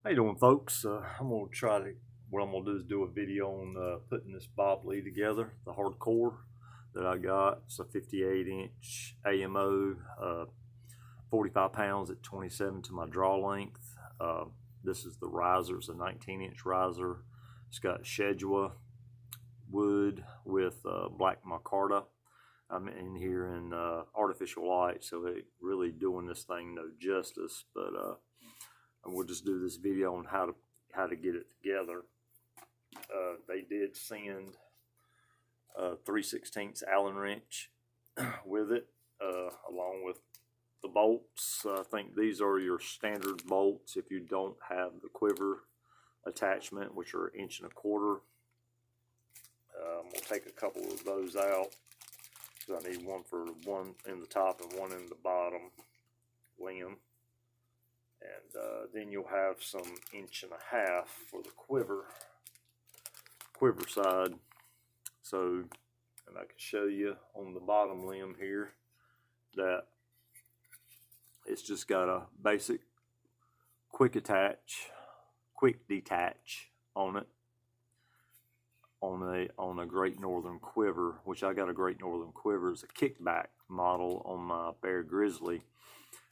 How you doing, folks? What I'm gonna do is do a video on putting this Bob Lee together, the hardcore that I got. It's a 58-inch AMO, 45 pounds at 27 to my draw length. This is the riser. It's a 19-inch riser. It's got Shedua wood with black micarta. I'm in here in artificial light, so it really doing this thing no justice, but we'll just do this video on how to get it together. They did send 3/16 Allen wrench with it, along with the bolts. I think these are your standard bolts if you don't have the quiver attachment, which are 1.25 inches. We'll take a couple of those out. I need one in the top and one in the bottom limb. And then you'll have some 1.5 inches for the quiver side. So, and I can show you on the bottom limb here that it's just got a basic quick detach on it, on a Great Northern quiver, which I got a Great Northern quiver as a kickback model on my Bear Grizzly,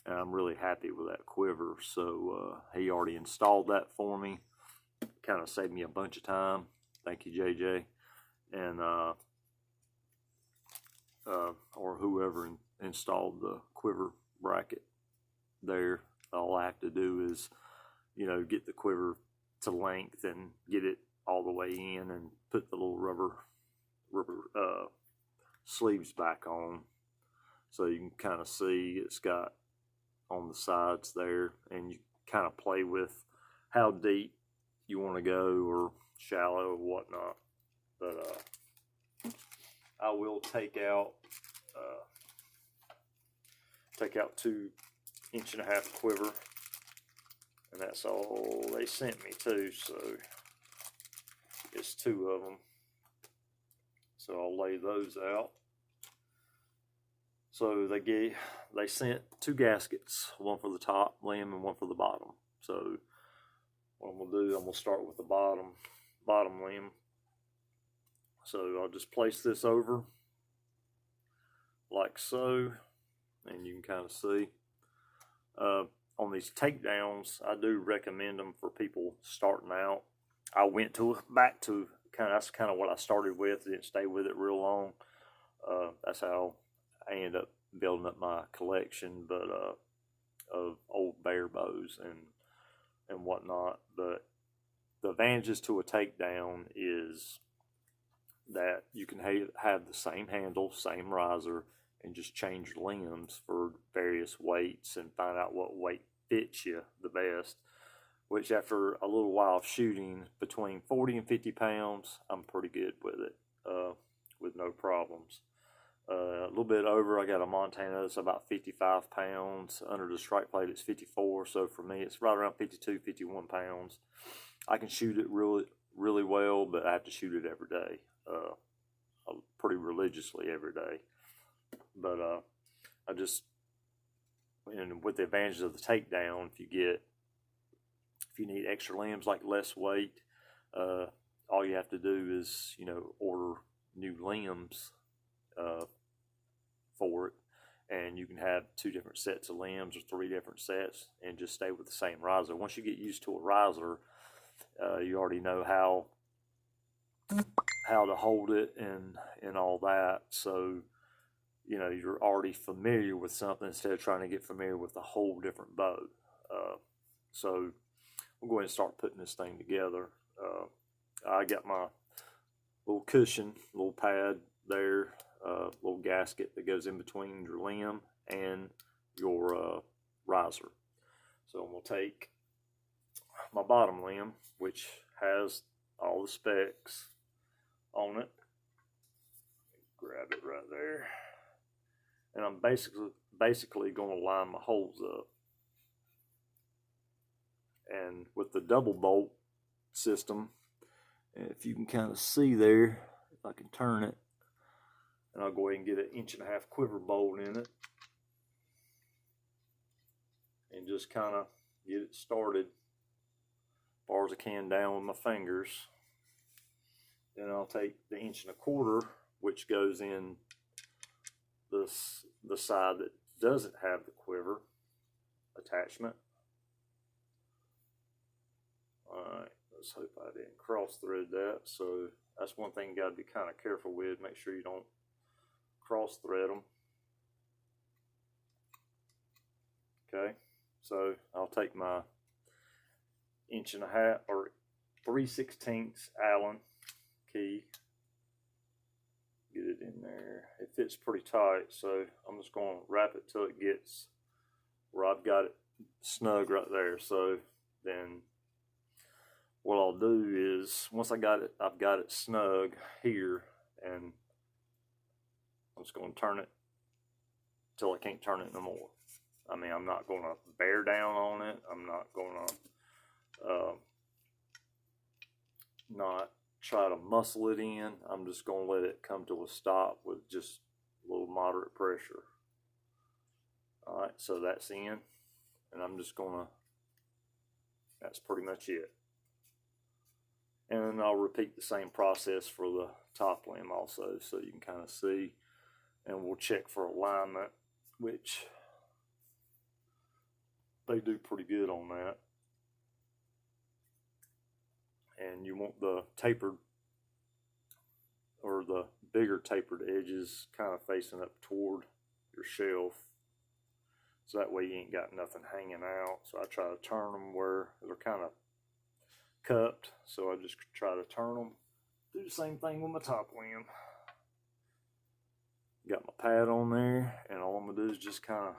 and I'm really happy with that quiver. So he already installed that for me. Kind of saved me a bunch of time. Thank you, JJ, and or whoever installed the quiver bracket there. All I have to do is, get the quiver to length and get it all the way in and put the little rubber sleeves back on, so you can kind of see it's got on the sides there, and you kind of play with how deep you want to go or shallow or whatnot. But I will take out 2.5-inch quiver, and that's all they sent me too, so it's 2 of them. So I'll lay those out. So they sent 2 gaskets, one for the top limb and one for the bottom. So what I'm gonna do, I'm gonna start with the bottom limb. So I'll just place this over like so, and you can kind of see. On these takedowns, I do recommend them for people starting out. I went back to that's kind of what I started with. Didn't stay with it real long. That's how I ended up building up my collection, but of old bear bows and whatnot. But the advantages to a takedown is that you can have the same handle, same riser, and just change limbs for various weights and find out what weight fits you the best. Which, after a little while of shooting, between 40 and 50 pounds, I'm pretty good with it, with no problems. A little bit over, I got a Montana that's about 55 pounds. Under the strike plate, it's 54. So for me, it's right around 52, 51 pounds. I can shoot it really, really well, but I have to shoot it every day, pretty religiously every day. But and with the advantages of the takedown, if you need extra limbs, like less weight, all you have to do is, order new limbs for it, and you can have 2 different sets of limbs or 3 different sets and just stay with the same riser. Once you get used to a riser, you already know how to hold it and all that. So, you're already familiar with something instead of trying to get familiar with a whole different bow. So we'll go ahead and start putting this thing together. I got my little cushion, little pad there, little gasket that goes in between your limb and your riser. So I'm going to take my bottom limb, which has all the specs on it. Grab it right there. And I'm basically going to line my holes up. And with the double bolt system, if you can kind of see there, if I can turn it, and I'll go ahead and get an 1.5 inch quiver bolt in it, and just kind of get it started far as I can down with my fingers. Then I'll take the 1.25 inch, which goes in the side that doesn't have the quiver attachment. Alright, let's hope I didn't cross thread that. So that's one thing you got to be kind of careful with. Make sure you don't cross thread them. Okay, so I'll take my 1.5 inch or 3/16 Allen key, get it in there. It fits pretty tight, so I'm just going to wrap it till it gets where I've got it snug right there. So then what I'll do is, once I've got it snug here, and I'm just going to turn it till I can't turn it no more. I mean, I'm not going to bear down on it. I'm not going to not try to muscle it in. I'm just going to let it come to a stop with just a little moderate pressure. All right, so that's in, and I'm just going to, that's pretty much it. And then I'll repeat the same process for the top limb also, so you can kind of see, and we'll check for alignment, which they do pretty good on that. And you want the tapered, or the bigger tapered edges kind of facing up toward your shelf, so that way you ain't got nothing hanging out. So I try to turn them where they're kind of cupped, so I just try to turn them. Do the same thing with my top limb. Got my pad on there, and all I'm gonna do is just kind of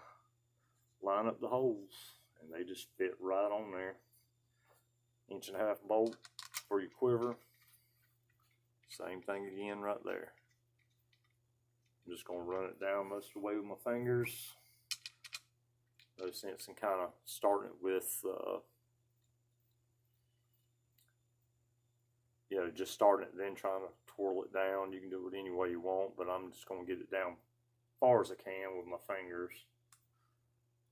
line up the holes, and they just fit right on there. 1.5 inch bolt for your quiver. Same thing again right there. I'm just going to run it down most of the way with my fingers. No sense in kind of starting it with, you know, just starting it then trying to twirl it down. You can do it any way you want, but I'm just going to get it down as far as I can with my fingers,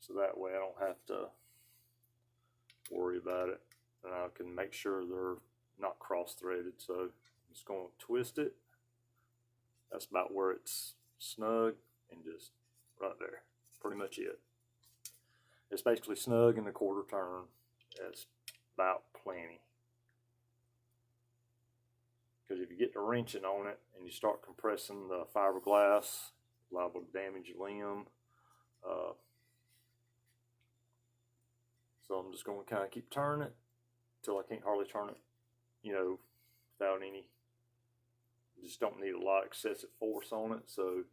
so that way I don't have to worry about it, and I can make sure they're not cross-threaded. So I'm just going to twist it. That's about where it's snug, and just right there. Pretty much it. It's basically snug in the 1/4 turn. That's about plenty. Because if you get the wrenching on it and you start compressing the fiberglass, liable to damage your limb. So I'm just going to kind of keep turning it until I can't hardly turn it, you know, without any, just don't need a lot of excessive force on it. So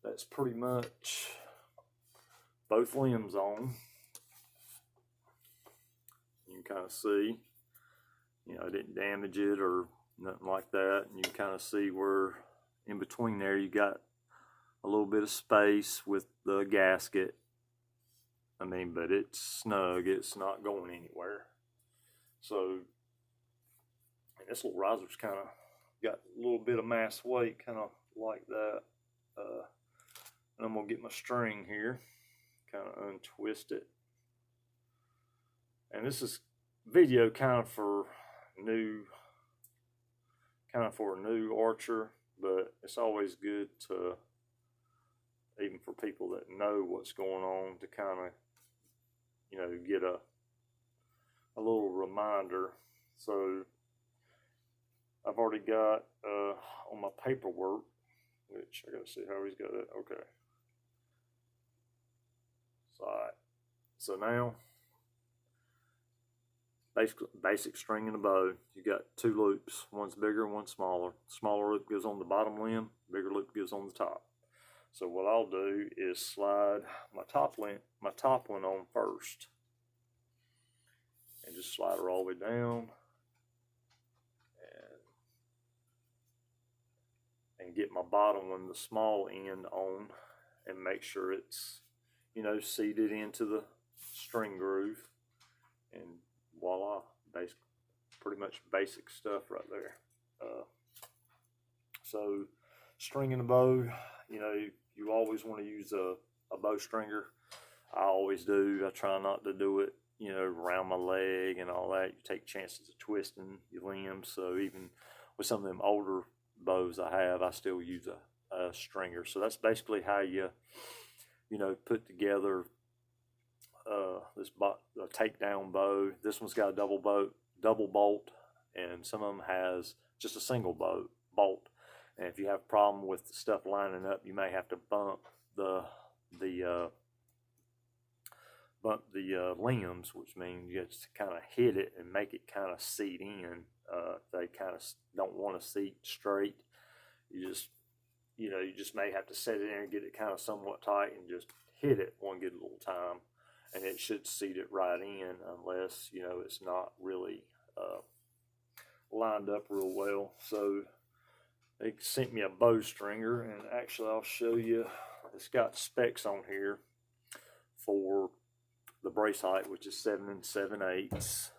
that's pretty much both limbs on. You can kind of see, you know, I didn't damage it or nothing like that. And you can kind of see where in between there you got a little bit of space with the gasket. I mean, but it's snug, it's not going anywhere. So, and this little riser's kind of got a little bit of mass weight, kind of like that. And I'm gonna get my string here, kind of untwist it. And this is video kind of for a new archer, but it's always good to, even for people that know what's going on, to kind of, you know, get a little reminder. So I've already got on my paperwork, which I gotta see how he's got it. Okay. So, all right. So now, basic string and a bow. You got 2 loops. One's bigger, one's smaller. Smaller loop goes on the bottom limb. Bigger loop goes on the top. So what I'll do is slide my top one on first, and just slide her all the way down, and get my bottom one, the small end, on, and make sure it's, you know, seated into the string groove, and voila, pretty much basic stuff right there. So stringing the bow, you know, you always want to use a bow stringer. I always do. I try not to do it you know, around my leg and all that. You take chances of twisting your limbs. So even with some of them older bows I have, I still use a stringer. So that's basically how you know, put together this takedown bow. This one's got a double bolt, and some of them has just a single bolt. And if you have a problem with stuff lining up, you may have to bump the limbs, which means you just kind of hit it and make it kind of seat in. They kind of don't want to seat straight. You just may have to set it in and get it kind of somewhat tight and just hit it one good little time, and it should seat it right in, unless, you know, it's not really lined up real well. So they sent me a bow stringer, and actually I'll show you. It's got specs on here for the brace height, which is 7 7/8.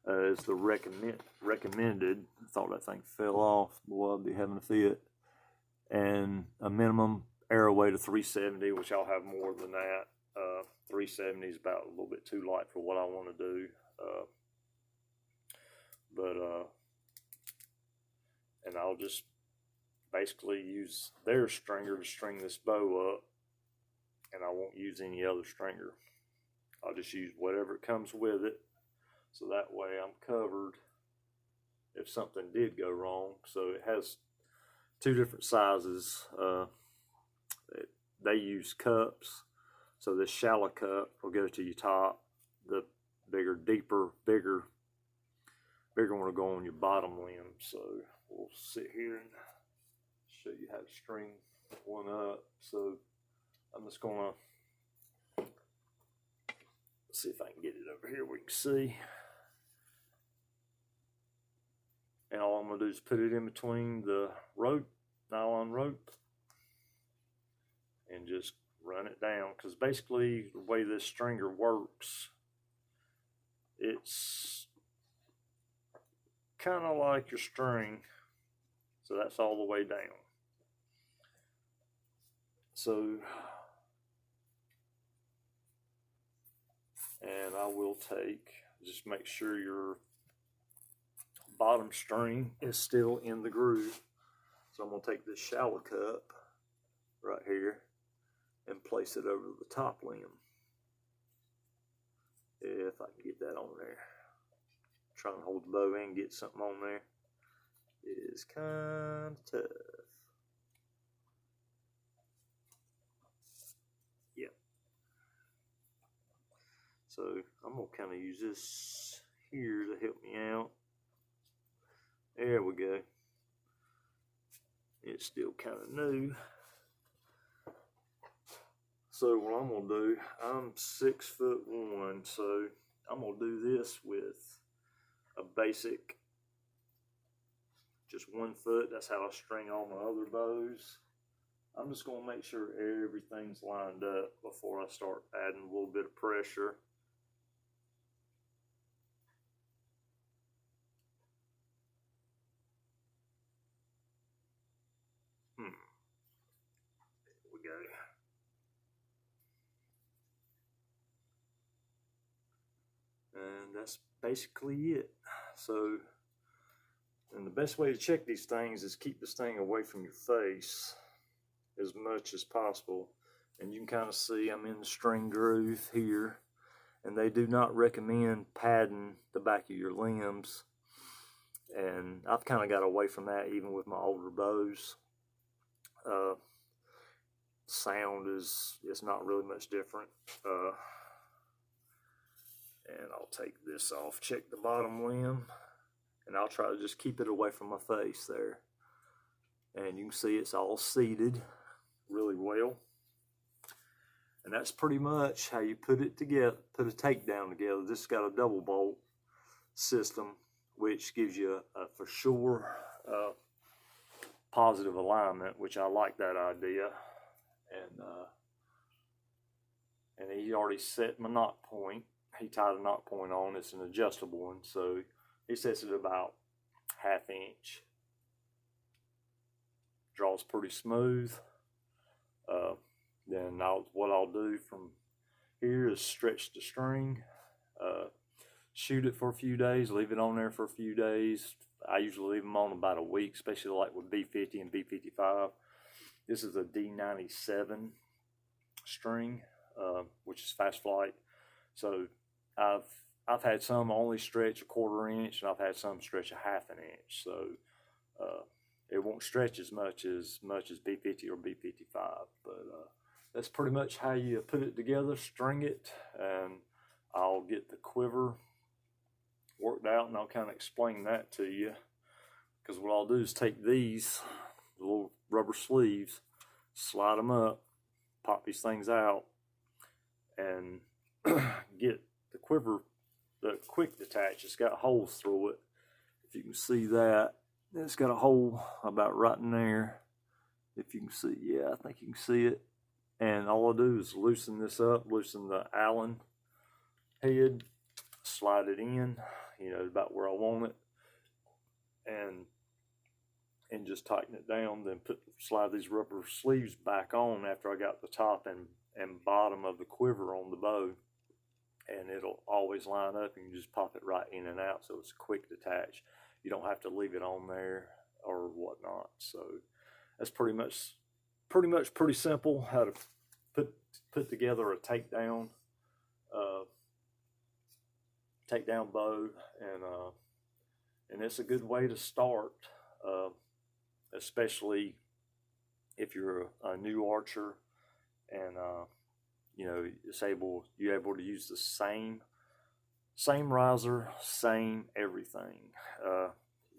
Is the recommended. I thought that thing fell off. Boy, I'd be having a fit. And a minimum arrow weight of 370, which I'll have more than that. 370 is about a little bit too light for what I want to do. And I'll just basically use their stringer to string this bow up, and I won't use any other stringer. I'll just use whatever it comes with it, so that way I'm covered if something did go wrong. So it has two different sizes. They use cups, so this shallow cup will go to your top. The bigger one will go on your bottom limb. So we'll sit here and show you how to string one up. So I'm just gonna see if I can get it over here where you can see. And all I'm gonna do is put it in between the nylon rope, and just run it down. Because basically the way this stringer works, it's kind of like your string. So that's all the way down. So, and I will just make sure your bottom string is still in the groove. So I'm going to take this shallow cup right here and place it over the top limb. If I can get that on there. Trying to hold the bow and get something on there is kind of tough. Yep. So I'm going to kind of use this here to help me out. There we go. It's still kind of new. So what I'm going to do, I'm 6'1", so I'm going to do this with a basic, just 1 foot. That's how I string all my other bows. I'm just going to make sure everything's lined up before I start adding a little bit of pressure. There we go. And that's basically it. So, and the best way to check these things is keep this thing away from your face as much as possible. And you can kind of see I'm in the string groove here, and they do not recommend padding the back of your limbs. And I've kind of got away from that even with my older bows. Sound it's not really much different. And I'll take this off, check the bottom limb, and I'll try to just keep it away from my face there. And you can see it's all seated really well. And that's pretty much how you put it together, put a takedown together. This has got a double bolt system, which gives you a for sure positive alignment, which I like that idea. And he already set my knot point. He tied a knot point on. It's an adjustable one, so he sets it about 1/2 inch. Draws pretty smooth. Then what I'll do from here is stretch the string Shoot it for a few days, leave it on there for a few days. I usually leave them on about a week, especially like with B50 and B55. This is a D97 string, which is fast flight. So I've had some only stretch a 1/4 inch, and I've had some stretch a 1/2 inch. So it won't stretch as much as B50 or B55. But that's pretty much how you put it together, string it, and I'll get the quiver worked out, and I'll kind of explain that to you. Because what I'll do is take these little rubber sleeves, slide them up, pop these things out, and get the quiver, the quick detach. It's got holes through it. If you can see that, it's got a hole about right in there. If you can see, yeah, I think you can see it. And all I'll do is loosen this up, loosen the Allen head, slide it in, you know, about where I want it, and just tighten it down. Then slide these rubber sleeves back on after I got the top and bottom of the quiver on the bow, and it'll always line up, and you just pop it right in and out, so it's a quick detach. You don't have to leave it on there or whatnot. So that's pretty simple how to put together a takedown bow, and it's a good way to start, especially if you're a new archer, and you know, you're able to use the same riser, same everything.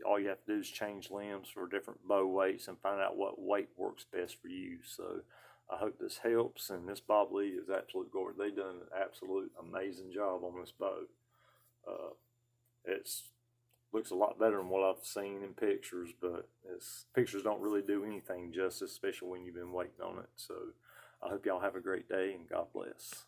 All you have to do is change limbs for different bow weights and find out what weight works best for you. So I hope this helps, and this Bob Lee is absolute gorgeous. They've done an absolute amazing job on this bow. It looks a lot better than what I've seen in pictures, but pictures don't really do anything justice, especially when you've been waiting on it. So I hope y'all have a great day, and God bless.